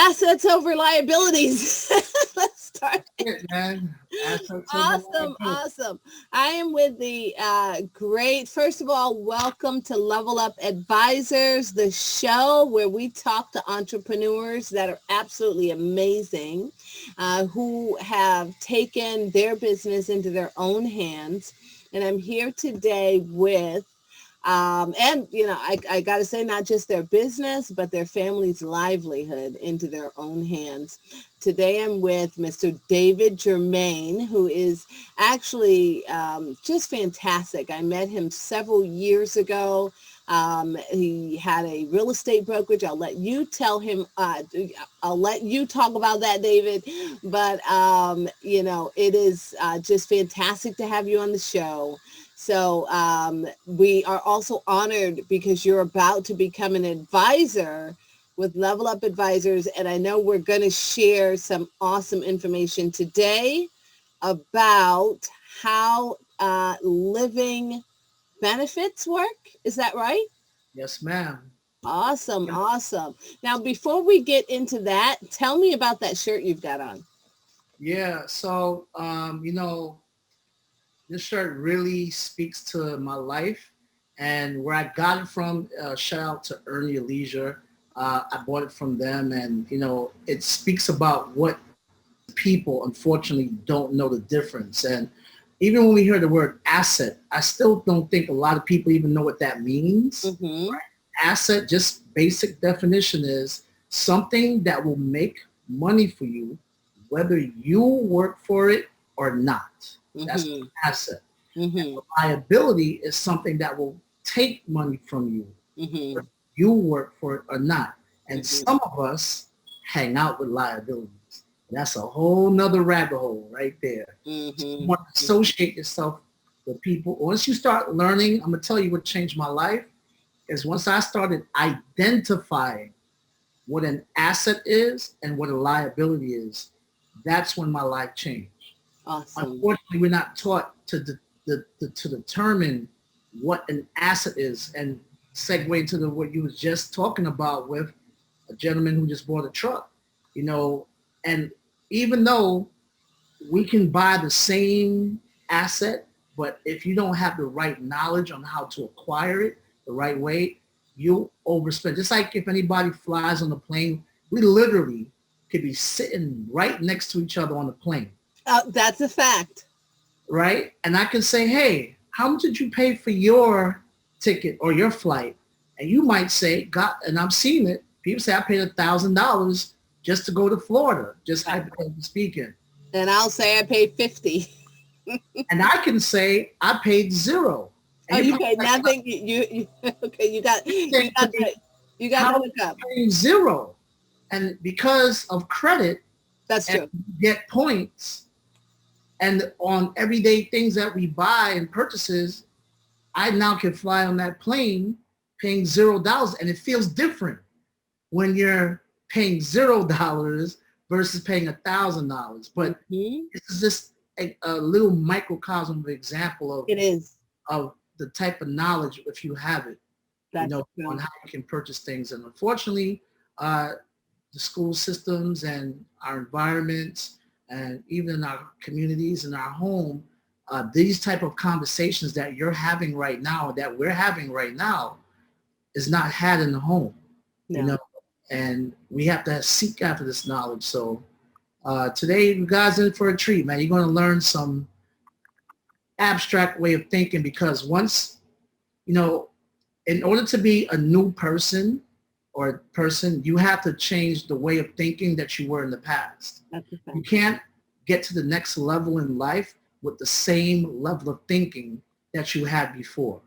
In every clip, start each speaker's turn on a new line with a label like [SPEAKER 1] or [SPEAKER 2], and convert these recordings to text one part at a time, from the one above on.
[SPEAKER 1] Assets over liabilities. Let's start.
[SPEAKER 2] It, man. Assets over
[SPEAKER 1] Awesome,
[SPEAKER 2] liability.
[SPEAKER 1] awesome. I am with the great, first of all, welcome to Level Up Advisors, the show where we talk to entrepreneurs that are absolutely amazing, who have taken their business into their own hands. And I'm here today with and, you know, I got to say, not just their business, but their family's livelihood into their own hands. Today, I'm with Mr. David Germain, who is actually just fantastic. I met him several years ago. He had a real estate brokerage. I'll let you tell him, I'll let you talk about that, David. But, you know, it is just fantastic to have you on the show. So we are also honored because you're about to become an advisor with Level Up Advisors. And I know we're going to share some awesome information today about how living benefits work. Is that right?
[SPEAKER 2] Yes, ma'am.
[SPEAKER 1] Awesome. Awesome. Now, before we get into that, tell me about that shirt you've got on.
[SPEAKER 2] Yeah. So, this shirt really speaks to my life and where I got it from. Shout out to Earn Your Leisure. I bought it from them, and it speaks about what people unfortunately don't know the difference. And even when we hear the word asset, I still don't think a lot of people even know what that means.
[SPEAKER 1] Mm-hmm.
[SPEAKER 2] Right? Asset, just basic definition, is something that will make money for you, whether you work for it or not. That's an asset.
[SPEAKER 1] Mm-hmm.
[SPEAKER 2] Liability is something that will take money from you,
[SPEAKER 1] Mm-hmm.
[SPEAKER 2] whether you work for it or not. And
[SPEAKER 1] Mm-hmm.
[SPEAKER 2] some of us hang out with liabilities. That's a whole nother rabbit hole right there.
[SPEAKER 1] Mm-hmm.
[SPEAKER 2] So you want to associate yourself with people. Once you start learning, I'm going to tell you what changed my life, is once I started identifying what an asset is and what a liability is, that's when my life changed.
[SPEAKER 1] Awesome.
[SPEAKER 2] Unfortunately, we're not taught to determine what an asset is, and segue into what you was just talking about with a gentleman who just bought a truck, and even though we can buy the same asset, but if you don't have the right knowledge on how to acquire it the right way, you'll overspend. Just like if anybody flies on the plane, we literally could be sitting right next to each other on the plane.
[SPEAKER 1] That's a fact.
[SPEAKER 2] Right? And I can say, hey, how much did you pay for your ticket or your flight? And you might say, God, and I'm seeing it. People say I paid $1,000 just to go to Florida, just hypothetically speaking.
[SPEAKER 1] And I'll say I paid 50.
[SPEAKER 2] And I can say I paid zero.
[SPEAKER 1] And
[SPEAKER 2] oh,
[SPEAKER 1] you paid nothing. You okay? You got the hookup.
[SPEAKER 2] Paying zero, and because of credit,
[SPEAKER 1] that's true.
[SPEAKER 2] Get points, and on everyday things that we buy and purchases, I now can fly on that plane paying $0, and it feels different when you're paying $0 versus paying $1,000. But this is just a little microcosm of example of
[SPEAKER 1] it is
[SPEAKER 2] of the type of knowledge, if you have it, on how you can purchase things. And unfortunately, the school systems and our environments and even our communities and our home, these type of conversations that you're having right now, that we're having right now, is not had in the home, and we have to seek after this knowledge. So today, you guys in for a treat, man. You're going to learn some abstract way of thinking, because once, in order to be a new person or person, you have to change the way of thinking that you were in the past. You can't get to the next level in life with the same level of thinking that you had before.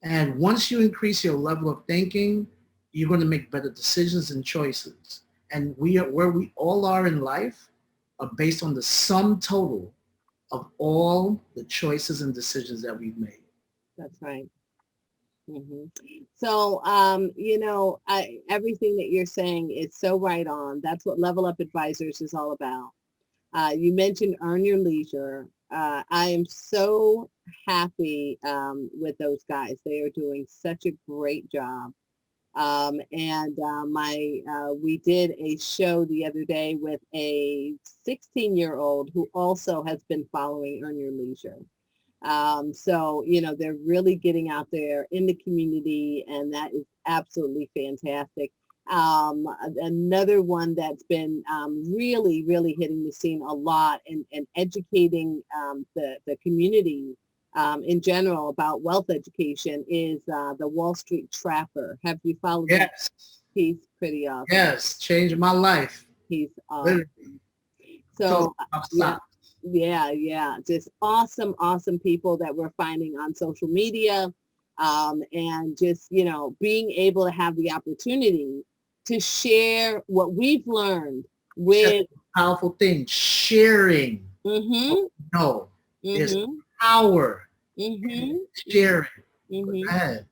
[SPEAKER 2] And once you increase your level of thinking, you're going to make better decisions and choices. And where we all are in life are based on the sum total of all the choices and decisions that we've made.
[SPEAKER 1] That's right. Mm-hmm. So, everything that you're saying is so right on. That's what Level Up Advisors is all about. You mentioned Earn Your Leisure. I am so happy with those guys. They are doing such a great job. We did a show the other day with a 16-year-old who also has been following Earn Your Leisure. So, they're really getting out there in the community, and that is absolutely fantastic. Another one that's been really, really hitting the scene a lot and educating the community in general about wealth education is the Wall Street Trapper. Have you followed that?
[SPEAKER 2] Yes.
[SPEAKER 1] He's pretty awesome.
[SPEAKER 2] Yes, changed my life.
[SPEAKER 1] He's awesome. So, yeah. Just awesome people that we're finding on social media. And just, being able to have the opportunity to share what we've learned with
[SPEAKER 2] powerful thing, sharing. No, there's power in sharing. Go ahead.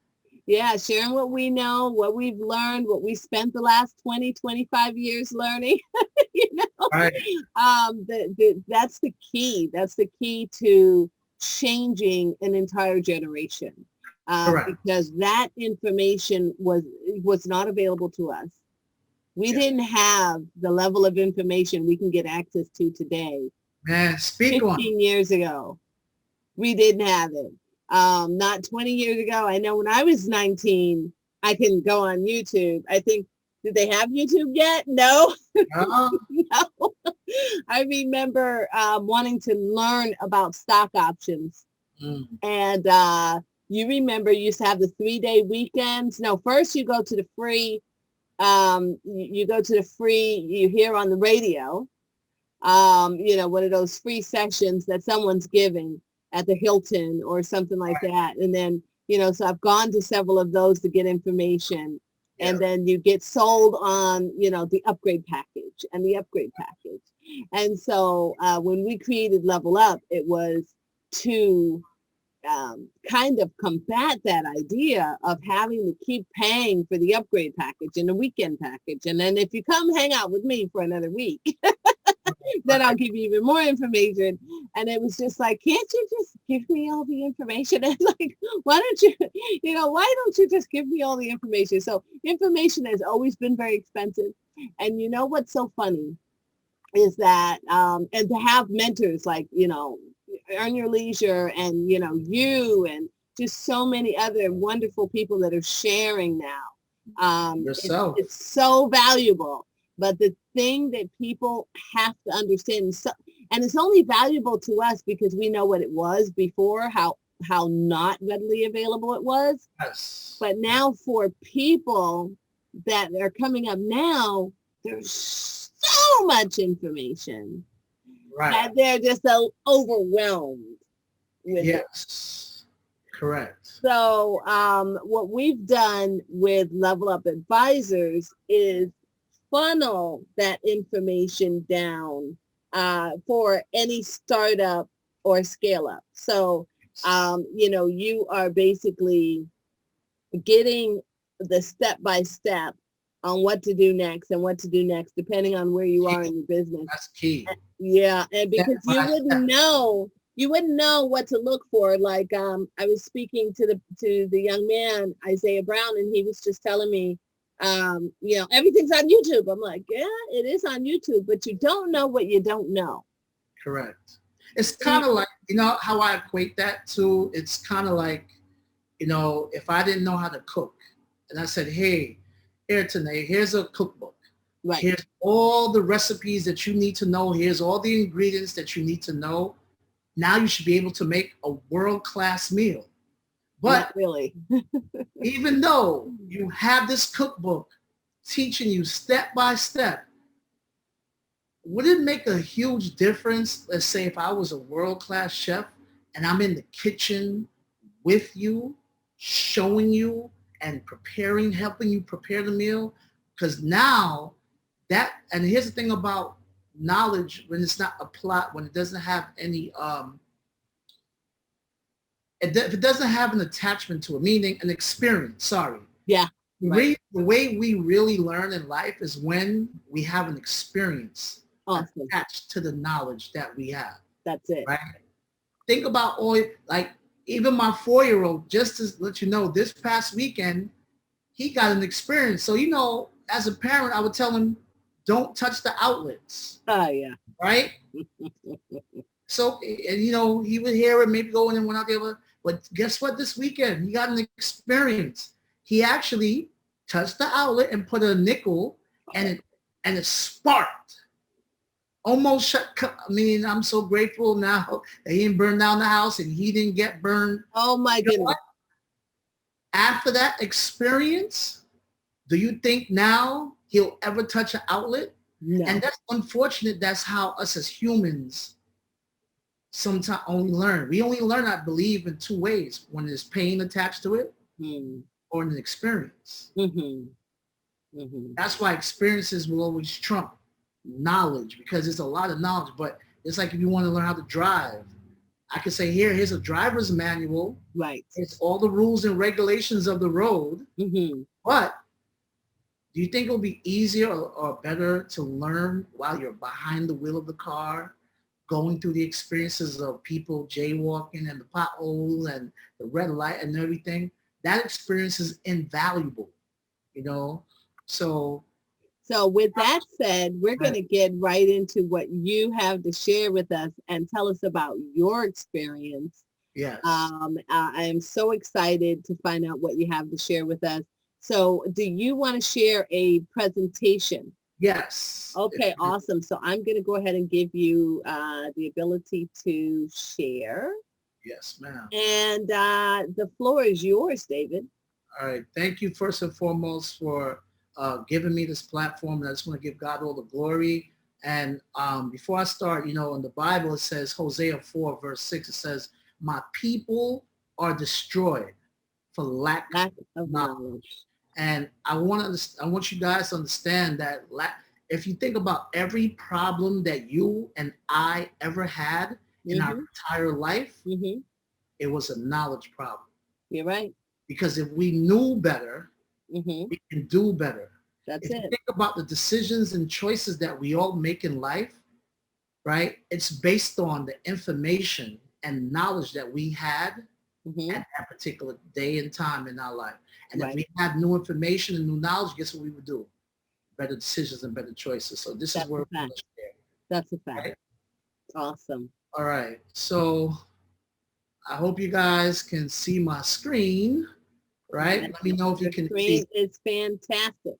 [SPEAKER 1] Yeah, sharing what we know, what we've learned, what we spent the last 20, 25 years learning.
[SPEAKER 2] Right.
[SPEAKER 1] That's the key. That's the key to changing an entire generation. Because that information was not available to us. We didn't have the level of information we can get access to today.
[SPEAKER 2] Man,
[SPEAKER 1] 15 years ago, we didn't have it. Not 20 years ago. I know when I was 19, I can go on YouTube. I think, did they have YouTube yet? No. No. I remember wanting to learn about stock options. And you remember you used to have the 3-day weekends. No, first you go to the free, you hear on the radio, one of those free sessions that someone's giving at the Hilton or something like that. And then, so I've gone to several of those to get information. Yeah. And then you get sold on, the upgrade package and the upgrade package. And so when we created Level Up, it was to kind of combat that idea of having to keep paying for the upgrade package and the weekend package. And then if you come hang out with me for another week, then I'll give you even more information. And it was just like, can't you just give me all the information? And like, why don't you just give me all the information? So information has always been very expensive. And you know what's so funny is that, and to have mentors like, Earn Your Leisure and, you and just so many other wonderful people that are sharing now. It's so valuable. But the thing that people have to understand, and it's only valuable to us because we know what it was before, how not readily available it was.
[SPEAKER 2] Yes.
[SPEAKER 1] But now for people that are coming up now, there's so much information.
[SPEAKER 2] Right.
[SPEAKER 1] That they're just so overwhelmed with it.
[SPEAKER 2] Correct.
[SPEAKER 1] So what we've done with Level Up Advisors is funnel that information down for any startup or scale up. So, you are basically getting the step-by-step on what to do next and what to do next, depending on where you are in your business.
[SPEAKER 2] That's key.
[SPEAKER 1] Yeah, and because you wouldn't know what to look for. Like I was speaking to the young man, Isaiah Brown, and he was just telling me, everything's on YouTube. I'm like, yeah, it is on YouTube, but you don't know what you don't know.
[SPEAKER 2] Correct. It's kind of like, how I equate that to, it's kind of like, if I didn't know how to cook and I said, hey, here, Tanae, here's a cookbook.
[SPEAKER 1] Right.
[SPEAKER 2] Here's all the recipes that you need to know. Here's all the ingredients that you need to know. Now you should be able to make a world-class meal. But
[SPEAKER 1] not really.
[SPEAKER 2] even though you have this cookbook teaching you step by step, would it make a huge difference, let's say if I was a world-class chef and I'm in the kitchen with you, showing you and helping you prepare the meal? Because now and here's the thing about knowledge, when it's not applied, when it doesn't have any, if it doesn't have an attachment to it, meaning an experience,
[SPEAKER 1] Yeah.
[SPEAKER 2] Right. The way we really learn in life is when we have an experience attached to the knowledge that we have.
[SPEAKER 1] That's it.
[SPEAKER 2] Right? Think about even my 4-year-old, just to let you know, this past weekend, he got an experience. So, as a parent, I would tell him, don't touch the outlets.
[SPEAKER 1] Oh, yeah.
[SPEAKER 2] Right? So, and he would hear it, maybe go in and went out there. But guess what? This weekend, he got an experience. He actually touched the outlet and put a nickel, and it sparked. Almost shut. I mean, I'm so grateful now that he didn't burn down the house and he didn't get burned.
[SPEAKER 1] Oh my goodness.
[SPEAKER 2] After that experience, do you think now he'll ever touch an outlet?
[SPEAKER 1] No.
[SPEAKER 2] And that's unfortunate. That's how us as humans sometimes only learn. We only learn, I believe, in two ways. When there's pain attached to it, or an experience. That's why experiences will always trump knowledge, because there's a lot of knowledge. But it's like if you want to learn how to drive, I could say, here's a driver's manual.
[SPEAKER 1] Right.
[SPEAKER 2] It's all the rules and regulations of the road. But do you think it'll be easier or better to learn while you're behind the wheel of the car, going through the experiences of people jaywalking and the potholes and the red light and everything? That experience is invaluable, So
[SPEAKER 1] with that said, we're going to get right into what you have to share with us and tell us about your experience.
[SPEAKER 2] Yes.
[SPEAKER 1] I am so excited to find out what you have to share with us. So do you want to share a presentation?
[SPEAKER 2] Yes.
[SPEAKER 1] Okay, awesome. So I'm going to go ahead and give you the ability to share.
[SPEAKER 2] Yes, ma'am.
[SPEAKER 1] And the floor is yours, David.
[SPEAKER 2] All right. Thank you first and foremost for giving me this platform. And I just want to give God all the glory. And before I start, in the Bible, it says, Hosea 4, verse 6, it says, my people are destroyed for lack of knowledge. And I want you guys to understand that if you think about every problem that you and I ever had in our entire life, it was a knowledge problem.
[SPEAKER 1] You're right.
[SPEAKER 2] Because if we knew better, we can do better.
[SPEAKER 1] That's
[SPEAKER 2] if
[SPEAKER 1] it.
[SPEAKER 2] You think about the decisions and choices that we all make in life, right? It's based on the information and knowledge that we had at that particular day and time in our life. And if we had new information and new knowledge, guess what we would do? Better decisions and better choices. So this is where we're going to share.
[SPEAKER 1] That's a fact. Right? Awesome.
[SPEAKER 2] All right. So I hope you guys can see my screen, right? Let me know if you can see.
[SPEAKER 1] It's fantastic.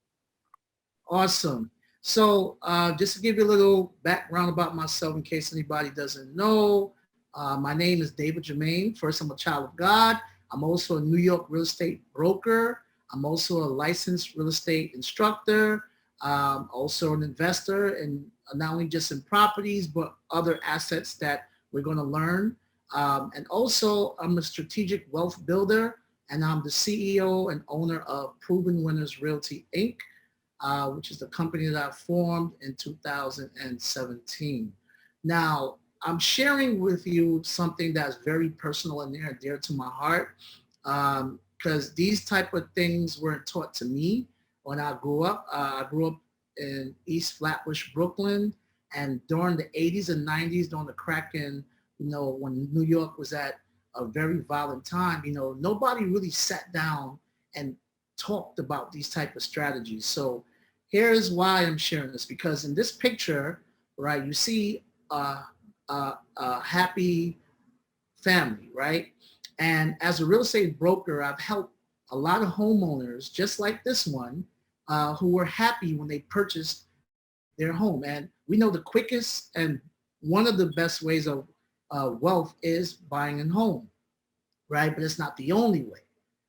[SPEAKER 2] Awesome. So just to give you a little background about myself in case anybody doesn't know, my name is David Jermaine. First, I'm a child of God. I'm also a New York real estate broker. I'm also a licensed real estate instructor. Also an investor, and not only just in properties, but other assets that we're going to learn. And also, I'm a strategic wealth builder, and I'm the CEO and owner of Proven Winners Realty, Inc., which is the company that I formed in 2017. Now, I'm sharing with you something that's very personal and near and dear to my heart, because these type of things weren't taught to me when I grew up. I grew up in East Flatbush, Brooklyn, and during the 80s and 90s, during the crack-in, when New York was at a very violent time, nobody really sat down and talked about these type of strategies. So here's why I'm sharing this, because in this picture, right, you see a happy family, right? And as a real estate broker, I've helped a lot of homeowners just like this one who were happy when they purchased their home. And we know the quickest and one of the best ways of wealth is buying a home, right? But it's not the only way,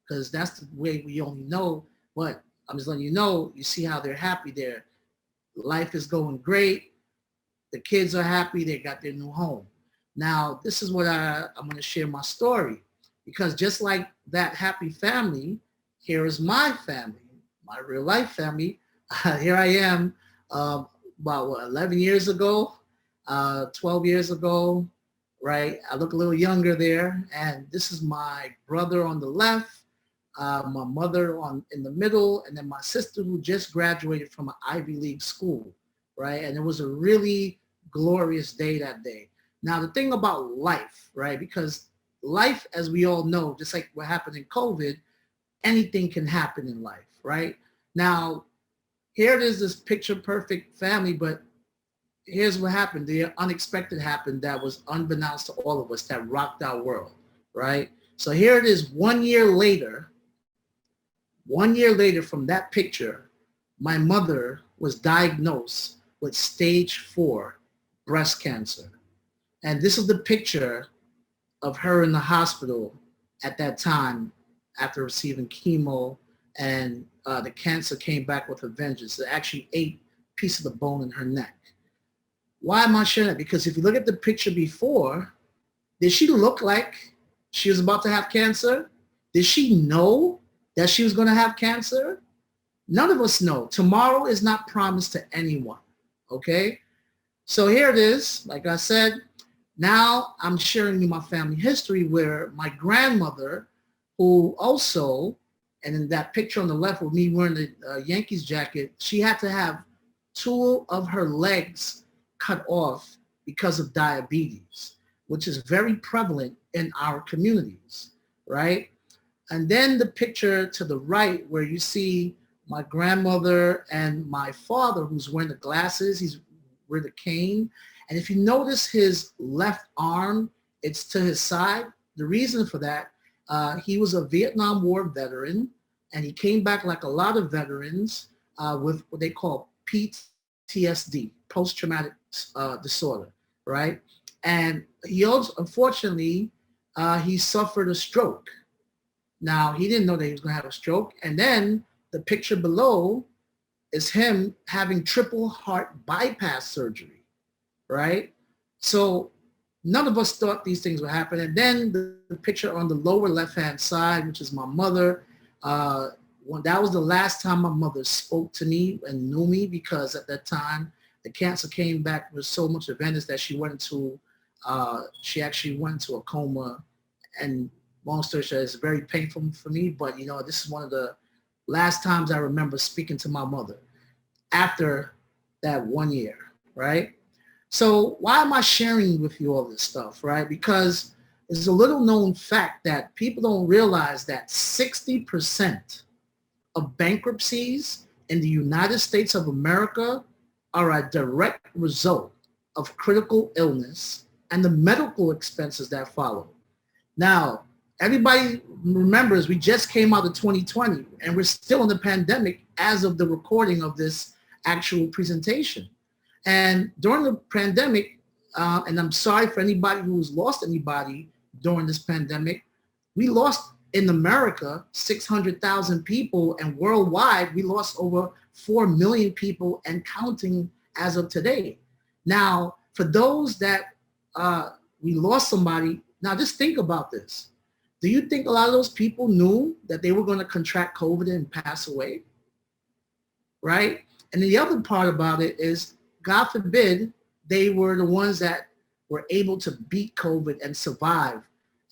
[SPEAKER 2] because that's the way we only know. But I'm just letting you know, you see how they're happy there. Life is going great. The kids are happy. They got their new home. Now, this is what I'm going to share my story, because just like that happy family, here is my family, my real life family. Here I am about 11 years ago, 12 years ago, right? I look a little younger there. And this is my brother on the left, my mother in the middle, and then my sister who just graduated from an Ivy League school, right? And it was a really glorious day that day. Now, the thing about life, right? Because life, as we all know, just like what happened in COVID, anything can happen in life, right? Now, here it is, this picture perfect family, but here's what happened. The unexpected happened that was unbeknownst to all of us, that rocked our world, right? So here it is 1 year later from that picture, my mother was diagnosed with stage 4 breast cancer. And this is the picture of her in the hospital at that time after receiving chemo, and the cancer came back with a vengeance. It actually ate a piece of the bone in her neck. Why am I sharing that? Because if you look at the picture before, did she look like she was about to have cancer? Did she know that she was going to have cancer? None of us know. Tomorrow is not promised to anyone, okay? So here it is. Like I said, now I'm sharing you my family history where my grandmother, who also, and in that picture on the left with me wearing the Yankees jacket, she had to have 2 of her legs cut off because of diabetes, which is very prevalent in our communities, right? And then the picture to the right where you see my grandmother and my father, who's wearing the glasses, he's with a cane. And if you notice his left arm, it's to his side. The reason for that, he was a Vietnam War veteran, and he came back like a lot of veterans with what they call PTSD, post-traumatic disorder, right? And he also, unfortunately, he suffered a stroke. Now, he didn't know that he was going to have a stroke. And then the picture below is him having triple heart bypass surgery, right? So none of us thought these things would happen. And then the picture on the lower left-hand side, which is my mother, when that was the last time my mother spoke to me and knew me, because at that time, the cancer came back with so much advantage that she actually went into a coma. And long story short, it's very painful for me, but this is one of the last times I remember speaking to my mother after that 1 year, right? So why am I sharing with you all this stuff, right? Because it's a little known fact that people don't realize that 60% of bankruptcies in the United States of America are a direct result of critical illness and the medical expenses that follow. Now, everybody remembers we just came out of 2020 and we're still in the pandemic as of the recording of this actual presentation. And during the pandemic, and I'm sorry for anybody who's lost anybody during this pandemic, we lost in America 600,000 people, and worldwide we lost over 4 million people and counting as of today. Now, for those that we lost somebody, now just think about this. Do you think a lot of those people knew that they were going to contract COVID and pass away? Right? And the other part about it is, God forbid, they were the ones that were able to beat COVID and survive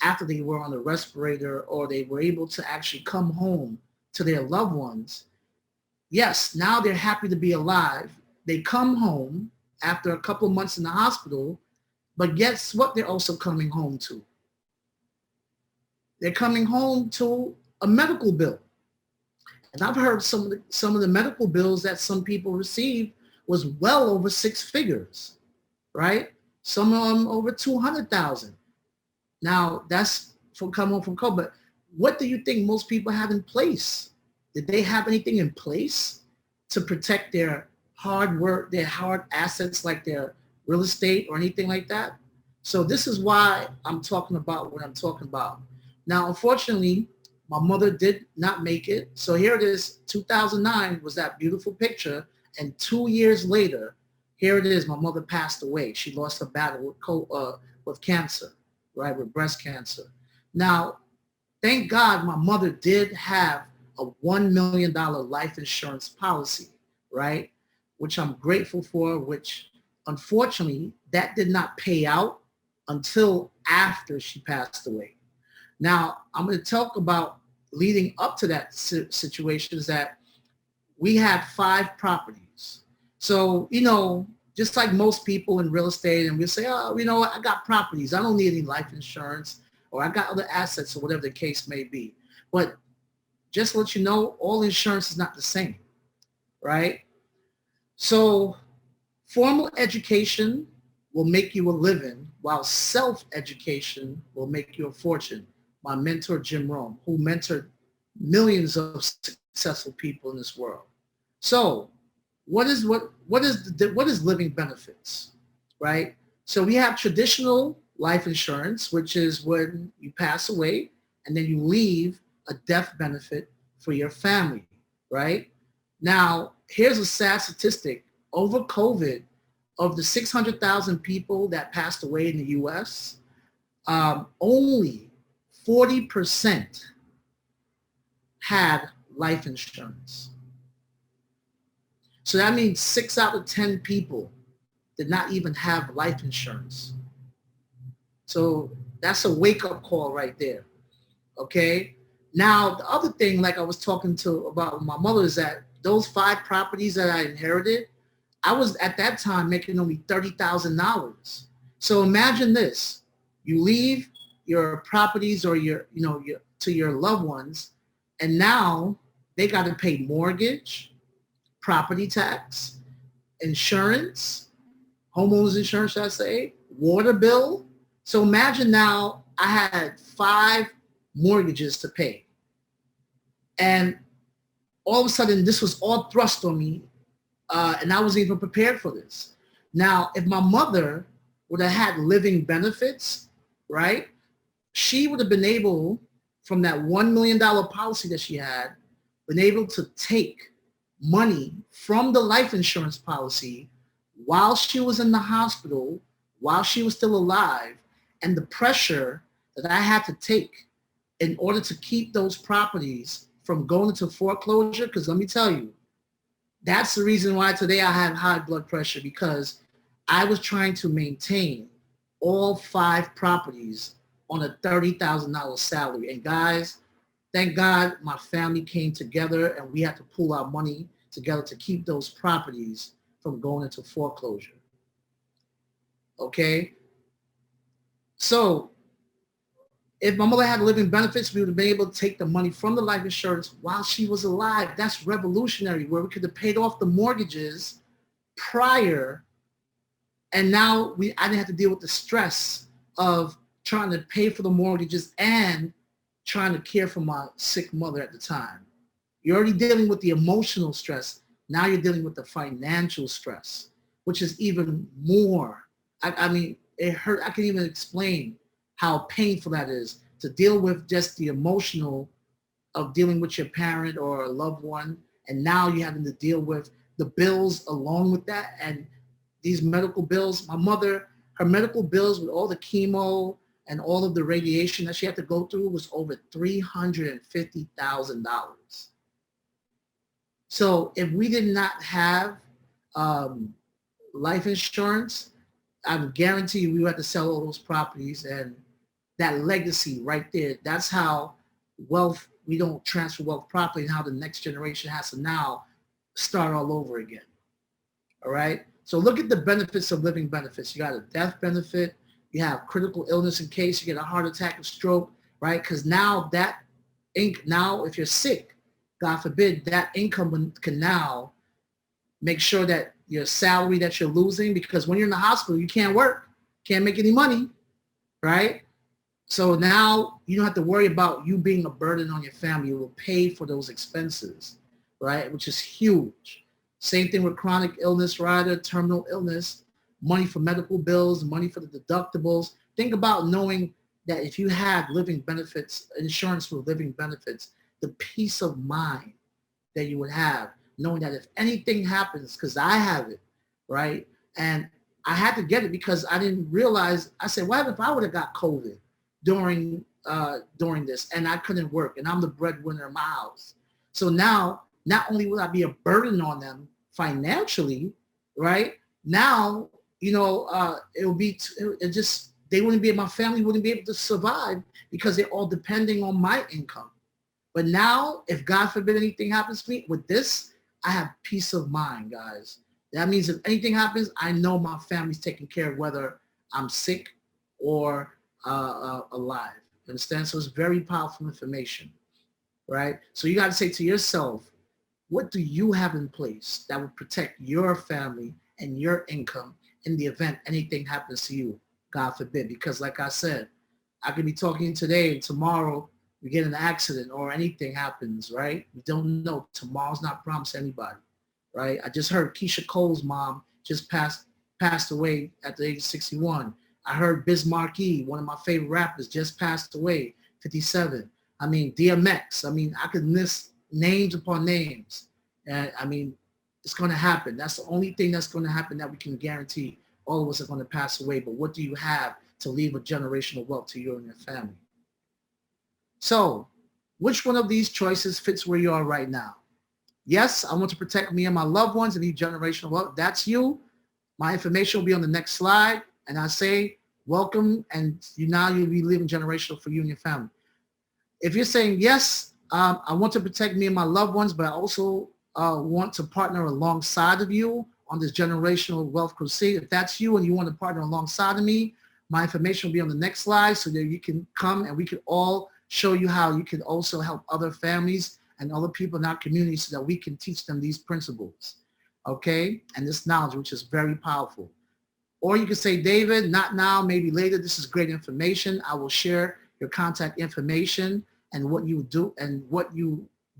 [SPEAKER 2] after they were on the respirator, or they were able to actually come home to their loved ones. Yes, now they're happy to be alive. They come home after a couple of months in the hospital, but guess what they're also coming home to? They're coming home to a medical bill. And I've heard some of the medical bills that some people received was well over 6 figures, right? Some of them over 200,000. Now that's from coming home from COVID. But what do you think most people have in place? Did they have anything in place to protect their hard work, their hard assets like their real estate or anything like that? So this is why I'm talking about what I'm talking about. Now, unfortunately, my mother did not make it. So here it is, 2009 was that beautiful picture. And 2 years later, here it is, my mother passed away. She lost her battle with cancer, right, with breast cancer. Now, thank God my mother did have a $1 million life insurance policy, right, which I'm grateful for, which unfortunately, that did not pay out until after she passed away. Now, I'm going to talk about leading up to that situation is that we had 5 properties. So, just like most people in real estate, and we say, oh, I got properties. I don't need any life insurance, or I got other assets, or whatever the case may be. But just to let you know, all insurance is not the same, right? So formal education will make you a living, while self-education will make you a fortune. My mentor, Jim Rome, who mentored millions of successful people in this world. So what is living benefits, right? So we have traditional life insurance, which is when you pass away and then you leave a death benefit for your family, right? Now, here's a sad statistic. Over COVID, of the 600,000 people that passed away in the US, only 40% had life insurance. So that means 6 out of 10 people did not even have life insurance. So that's a wake-up call right there, okay? Now, the other thing, like I was talking to about my mother, is that those 5 properties that I inherited, I was at that time making only $30,000. So imagine this: you leave your properties or your to your loved ones, and now they got to pay mortgage, property tax, insurance, homeowners insurance, should I say, water bill. So imagine now I had 5 mortgages to pay, and all of a sudden this was all thrust on me. And I wasn't even prepared for this. Now, if my mother would have had living benefits, right, she would have been able, from that $1 million policy that she had, been able to take money from the life insurance policy while she was in the hospital, while she was still alive, and the pressure that I had to take in order to keep those properties from going into foreclosure, because let me tell you, that's the reason why today I have high blood pressure, because I was trying to maintain all 5 properties on a $30,000 salary. And guys, thank God my family came together and we had to pool our money together to keep those properties from going into foreclosure. Okay? So if my mother had living benefits, we would have been able to take the money from the life insurance while she was alive. That's revolutionary, where we could have paid off the mortgages prior, and now I didn't have to deal with the stress of trying to pay for the mortgages and trying to care for my sick mother at the time. You're already dealing with the emotional stress. Now you're dealing with the financial stress, which is even more. I mean, it hurt. I can't even explain how painful that is, to deal with just the emotional of dealing with your parent or a loved one. And now you're having to deal with the bills along with that. And these medical bills, my mother, her medical bills with all the chemo and all of the radiation that she had to go through was over $350,000. So if we did not have life insurance, I would guarantee you we would have to sell all those properties, and that legacy right there, that's how we don't transfer wealth properly, and how the next generation has to now start all over again. All right? So look at the benefits of living benefits. You got a death benefit. You have critical illness in case you get a heart attack or stroke, right? Because now now if you're sick, God forbid, that income can now make sure that your salary that you're losing, because when you're in the hospital, you can't work, can't make any money, right? So now you don't have to worry about you being a burden on your family. You will pay for those expenses, right? Which is huge. Same thing with chronic illness, rider, terminal illness, money for medical bills, money for the deductibles. Think about knowing that if you had living benefits, insurance with living benefits, the peace of mind that you would have, knowing that if anything happens, because I have it, right? And I had to get it because I didn't realize, I said, what if I would have got COVID during this and I couldn't work and I'm the breadwinner of my house? So now, not only will I be a burden on them financially, right? Now, they wouldn't be, my family wouldn't be able to survive because they're all depending on my income. But now, if God forbid anything happens to me, with this, I have peace of mind, guys. That means if anything happens, I know my family's taken care of, whether I'm sick or alive. You understand? So it's very powerful information. right? So you got to say to yourself, what do you have in place that would protect your family and your income in the event anything happens to you, God forbid? Because like I said, I could be talking today and tomorrow we get in an accident or anything happens, right? We don't know. Tomorrow's not promised to anybody, right? I just heard Keisha Cole's mom just passed away at the age of 61. I heard Biz Markie, one of my favorite rappers, just passed away, 57. I mean, DMX. I mean, I could list names upon names. And I mean, it's going to happen. That's the only thing that's going to happen that we can guarantee. All of us are going to pass away. But what do you have to leave a generational wealth to you and your family? So, which one of these choices fits where you are right now? Yes, I want to protect me and my loved ones and leave generational wealth. That's you. My information will be on the next slide. And I say, welcome. And you'll be living generational for you and your family. If you're saying, yes, I want to protect me and my loved ones, but I also want to partner alongside of you on this generational wealth crusade. If that's you and you want to partner alongside of me, my information will be on the next slide so that you can come and we can all show you how you can also help other families and other people in our community so that we can teach them these principles, okay? And this knowledge, which is very powerful. Or you can say, David, not now, maybe later. This is great information. I will share your contact information and what you do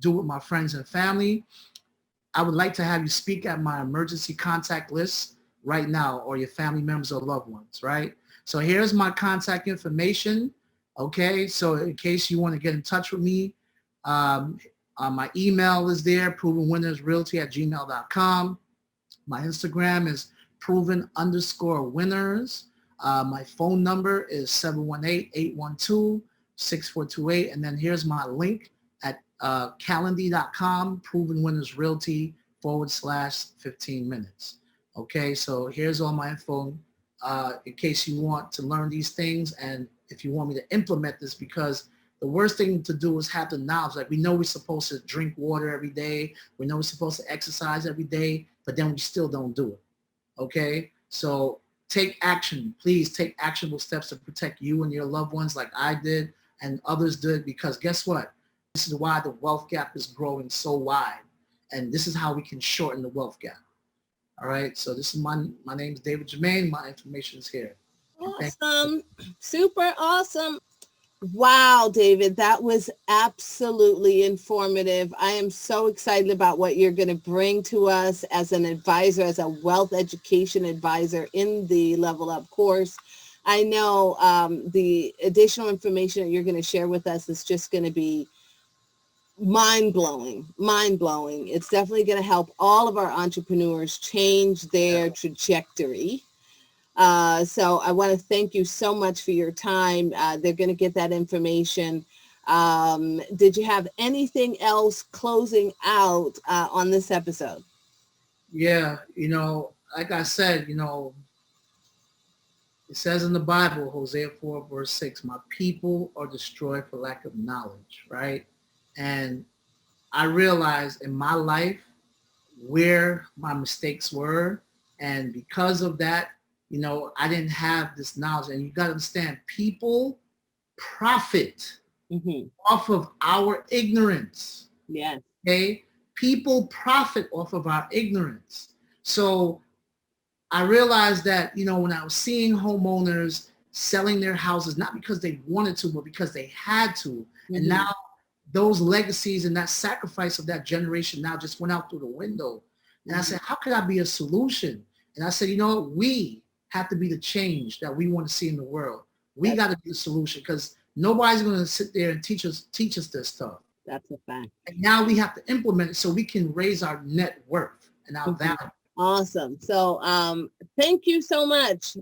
[SPEAKER 2] with my friends and family. I would like to have you speak at my emergency contact list right now, or your family members or loved ones, right? So here's my contact information, okay? So in case you want to get in touch with me, my email is there, provenwinnersrealty@gmail.com. My Instagram is proven_winners. My phone number is 718-812-6428. And then here's my link at calendly.com, provenwinnersrealty /15 minutes. Okay, so here's all my info in case you want to learn these things and if you want me to implement this, because the worst thing to do is have the knowledge. Like, we know we're supposed to drink water every day. We know we're supposed to exercise every day, but then we still don't do it. Okay, so take action. Please take actionable steps to protect you and your loved ones like I did and others did, because guess what? This is why the wealth gap is growing so wide. And this is how we can shorten the wealth gap. All right, so this is my name is David Jermaine. My information is here.
[SPEAKER 1] Awesome. Super awesome. Wow, David, that was absolutely informative. I am so excited about what you're going to bring to us as an advisor, as a wealth education advisor in the Level Up course. I know the additional information that you're going to share with us is just going to be mind-blowing. It's definitely going to help all of our entrepreneurs change their trajectory. So I want to thank you so much for your time. They're going to get that information. Did you have anything else closing out on this episode?
[SPEAKER 2] Yeah, like I said, it says in the Bible, Hosea 4:6, my people are destroyed for lack of knowledge, right? And I realized in my life where my mistakes were. And because of that, I didn't have this knowledge. And you got to understand, people profit off of our ignorance.
[SPEAKER 1] Yeah.
[SPEAKER 2] Okay? People profit off of our ignorance. So I realized that, when I was seeing homeowners selling their houses, not because they wanted to, but because they had to. And now those legacies and that sacrifice of that generation now just went out through the window. And I said, how could I be a solution? And I said, we have to be the change that we want to see in the world. We got to be the solution, because nobody's going to sit there and teach us this stuff.
[SPEAKER 1] That's a fact.
[SPEAKER 2] And now we have to implement it so we can raise our net worth and our value.
[SPEAKER 1] Awesome. So thank you so much.